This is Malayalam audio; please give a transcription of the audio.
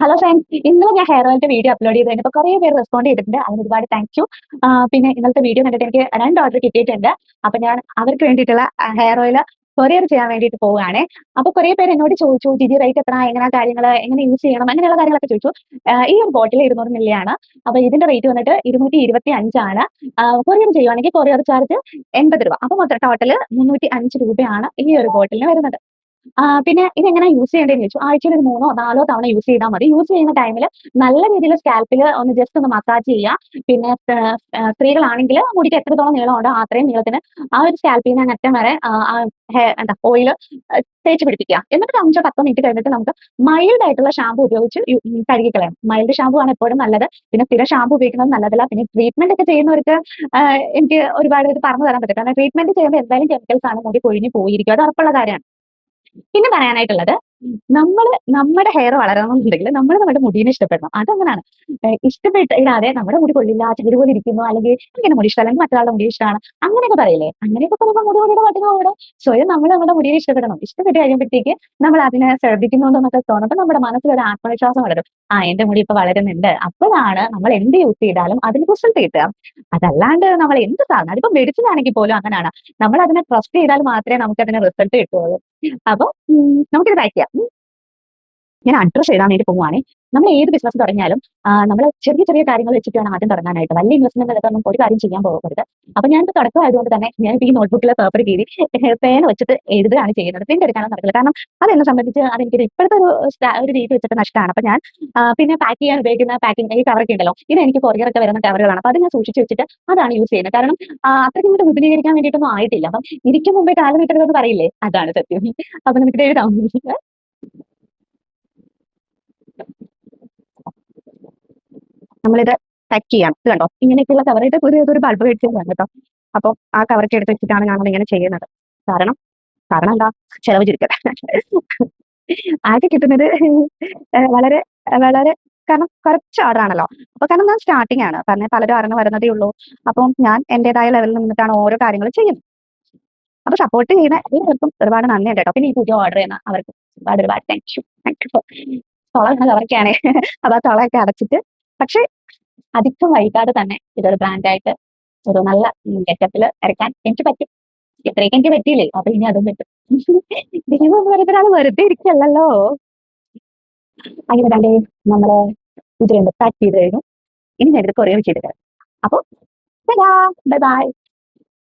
ഹലോ ഫ്രണ്ട്സ്, ഇന്നലെ ഞാൻ ഹെയർ ഓയിലിന്റെ വീഡിയോ അപ്ലോഡ് ചെയ്ത് കഴിഞ്ഞപ്പോൾ കുറേ പേര് റെസ്പോണ്ട് ചെയ്തിട്ടുണ്ട്. അതിന് ഒരുപാട് താങ്ക് യു. പിന്നെ ഇന്നലത്തെ വീഡിയോ കണ്ടിട്ട് എനിക്ക് 2 ഓർഡർ കിട്ടിയിട്ടുണ്ട്. അപ്പൊ ഞാൻ അവർക്ക് വേണ്ടിയിട്ടുള്ള ഹെയർ ഓയിൽ കൊറിയർ ചെയ്യാൻ വേണ്ടിയിട്ട് പോവുകയാണേ. അപ്പൊ കുറേ പേര് എന്നോട് ചോദിച്ചു, ജിജി റേറ്റ് എത്ര, എങ്ങനെയാ കാര്യങ്ങൾ, എങ്ങനെ യൂസ് ചെയ്യണം, അങ്ങനെയുള്ള കാര്യങ്ങളൊക്കെ ചോദിച്ചു. ഈ ഒരു ബോട്ടിൽ 200 മില്ലി ആണ്. അപ്പൊ ഇതിന്റെ റേറ്റ് വന്നിട്ട് 225 ആണ്. കൊറിയർ ചെയ്യുവാണെങ്കിൽ കൊറിയർ ചാർജ് 80 രൂപ. അപ്പൊ മൊത്തം ടോട്ടൽ 305 രൂപയാണ് ഈ ഒരു ബോട്ടിലിന് വരുന്നത്. പിന്നെ ഇതെങ്ങനെയാ യൂസ് ചെയ്യേണ്ടതെന്ന് ചോദിച്ചു. ആഴ്ചയിൽ ഒരു 3ഓ 4ഓ തവണ യൂസ് ചെയ്താൽ മതി. യൂസ് ചെയ്യുന്ന ടൈമിൽ നല്ല രീതിയിൽ സ്കാൽപ്പിൽ ഒന്ന് ജസ്റ്റ് ഒന്ന് മസാജ് ചെയ്യുക. പിന്നെ സ്ത്രീകളാണെങ്കിൽ മുടിക്ക് എത്രത്തോളം നീളമുണ്ടോ അത്രയും നീളത്തിന് ആ ഒരു സ്കാൽപ്പിൽ നിന്ന് അറ്റം വരെ എന്താ ഓയിൽ തേച്ച് പിടിപ്പിക്കുക. എന്നിട്ട് ഒരു 5-10 മിനിറ്റ് കഴിഞ്ഞിട്ട് നമുക്ക് മൈൽഡ് ആയിട്ടുള്ള ഷാമ്പു ഉപയോഗിച്ച് കഴുകിക്കളയാം. മൈൽഡ് ഷാമ്പു ആണ് എപ്പോഴും നല്ലത്. പിന്നെ സ്ഥിരം ഷാമ്പു ഉപയോഗിക്കുന്നത് നല്ലതല്ല. പിന്നെ ട്രീറ്റ്മെന്റ് ഒക്കെ ചെയ്യുന്നവർക്ക് എനിക്ക് ഒരുപാട് ഇത് പറഞ്ഞു തരാൻ പറ്റും. കാരണം ട്രീറ്റ്മെന്റ് ചെയ്യുമ്പോൾ എന്തായാലും കെമിക്കൽസ് ആണ് മുടി കൊഴിഞ്ഞു പോയിരിക്കും. അത് ഉറപ്പുള്ള കാര്യമാണ്. പിന്നെ പറയാനായിട്ടുള്ളത്, നമ്മുടെ ഹെയർ വളരണമെന്നുണ്ടെങ്കിൽ നമ്മൾ നമ്മുടെ മുടീനെ ഇഷ്ടപ്പെടണം. അതങ്ങനാണ്. ഇടാതെ നമ്മുടെ മുടി കൊള്ളില്ല, ചകിരി പോലെ ഇരിക്കുന്നു, അല്ലെങ്കിൽ എനിക്കെന്റെ മുടി ഇഷ്ടമല്ല, എനിക്ക് മറ്റൊരാളുടെ മുടി ഇഷ്ടമാണ്, അങ്ങനെയൊക്കെ പറയില്ലേ? അങ്ങനെയൊക്കെ പറയുമ്പോൾ മുടിയുടെ പാട്ടിന് പോകണം. സ്വയം നമ്മൾ നമ്മുടെ മുടിയെ ഇഷ്ടപ്പെടണം. ഇഷ്ടപ്പെട്ട് കഴിയുമ്പോഴത്തേക്ക് നമ്മൾ അതിനെ ശ്രദ്ധിക്കുന്നുണ്ടെന്നൊക്കെ തോന്നുമ്പോൾ നമ്മുടെ മനസ്സിലൊരു ആത്മവിശ്വാസം വളരും. എന്റെ മുടി ഇപ്പൊ വളരുന്നുണ്ട്. അപ്പോഴാണ് നമ്മൾ എന്ത് യൂസ് ചെയ്താലും അതിന് റിസൾട്ട് കിട്ടുക. അതല്ലാണ്ട് നമ്മൾ എന്ത് സാധനം, അതിപ്പോ മെഡിസിൻ ആണെങ്കിൽ പോലും അങ്ങനെയാണ്. നമ്മൾ അതിനെ ട്രസ്റ്റ് ചെയ്താൽ മാത്രമേ നമുക്ക് അതിന് റിസൾട്ട് കിട്ടുള്ളൂ. അപ്പൊ നമുക്കിത് പാക്ക് ചെയ്യാം. ഞാൻ അഡ്രസ് എഴുതാൻ വേണ്ടി പോവുകയാണെ. നമ്മൾ ഏത് ബിസിനസ് തുടങ്ങിയാലും നമ്മൾ ചെറിയ ചെറിയ കാര്യങ്ങൾ വെച്ചിട്ട് വേണം ആദ്യം തുടങ്ങാനായിട്ട്. വലിയ ഇൻവെസ്റ്റ്മെന്റ് എടുത്തൊന്നും ഒരു കാര്യം ചെയ്യാൻ പോകരുത്. അപ്പൊ ഞാനിത് തുടക്കമായതുകൊണ്ട് തന്നെ ഞാൻ ഈ നോട്ട്ബുക്കിലെ പേപ്പർ കീറി പേന വെച്ചിട്ട് എഴുതുകയാണ് ചെയ്യുന്നത്. പ്രിന്റ് എടുക്കാനൊന്നും നടക്കില്ല. കാരണം അതെന്നെ സംബന്ധിച്ച് അതെനിക്ക് ഇപ്പോഴത്തെ ഒരു രീതി വെച്ചിട്ട് നഷ്ടമാണ്. അപ്പൊ ഞാൻ പിന്നെ പാക്ക് ചെയ്യാൻ ഉപയോഗിക്കുന്ന പാക്കിംഗ് ഈ കവറൊക്കെ ഉണ്ടല്ലോ, ഇത് എനിക്ക് കൊറിയർ ഒക്കെ വരുന്ന കവറുകളാണ്. അപ്പൊ അത് ഞാൻ സൂക്ഷിച്ച് വെച്ചിട്ട് അതാണ് യൂസ് ചെയ്യുന്നത്. കാരണം അത്രയ്ക്ക് ഇങ്ങോട്ട് വിപുലീകരിക്കാൻ വേണ്ടിയിട്ടൊന്നും ആയിട്ടില്ല. അപ്പം ഇരിക്കും മുമ്പേ കാലം കിട്ടരുതെന്ന് പറയില്ലേ, അതാണ് സത്യം. അപ്പൊ നമുക്ക് എഴുതാം. നമ്മളിത് പാക്ക് ചെയ്യാം. ഇത് കണ്ടോ, ഇങ്ങനെയൊക്കെയുള്ള കവറായിട്ട് ഒരു ബൾബ് മേടിച്ചതാണ് കേട്ടോ. അപ്പൊ ആ കവറൊക്കെ എടുത്ത് വെച്ചിട്ടാണ് ഞങ്ങൾ ഇങ്ങനെ ചെയ്യുന്നത്. കാരണം കാരണം എന്താ, ചെലവ് ചുരുക്കൽ. ആകെ കിട്ടുന്നത് വളരെ വളരെ കാരണം കുറച്ച് ഓർഡർ ആണല്ലോ. അപ്പൊ കാരണം ഞാൻ സ്റ്റാർട്ടിംഗ് ആണ്, കാരണം പലരും അറിഞ്ഞു വരുന്നതേ ഉള്ളൂ. അപ്പം ഞാൻ എന്റേതായ ലെവലിൽ നിന്നിട്ടാണ് ഓരോ കാര്യങ്ങൾ ചെയ്യുന്നത്. അപ്പൊ സപ്പോർട്ട് ചെയ്യുന്ന എല്ലാവർക്കും ഒരുപാട് നന്ദിയുണ്ട് കേട്ടോ. പിന്നെ ഈ പുതിയ ഓർഡർ ചെയ്യുന്ന അവർക്ക് ഒരുപാട് ഒരുപാട് താങ്ക് യു. തൊള ഇങ്ങനെ കവറൊക്കെയാണ്. അപ്പൊ ആ തൊളയൊക്കെ അടച്ചിട്ട്, പക്ഷെ അധികം വൈകാതെ തന്നെ ഇതൊരു ബ്രാൻഡായിട്ട് ഒരു നല്ല ഗെറ്റപ്പില് ഇറക്കാൻ എനിക്ക് പറ്റും. ഇത്രയൊക്കെ എനിക്ക് പറ്റിയില്ലേ, അപ്പൊ ഇനി അതും പറ്റും. ഇതിന് വെറുതെ വെറുതെ ഇരിക്കല്ലല്ലോ. അങ്ങനെ തന്നെ നമ്മള് ഇത് പാക്ക് ചെയ്ത് കഴിഞ്ഞു. ഇനി ഞാൻ ഇത് കൊറിയർ ചെയ്ത് തരാം. അപ്പൊ ബൈ ബൈ.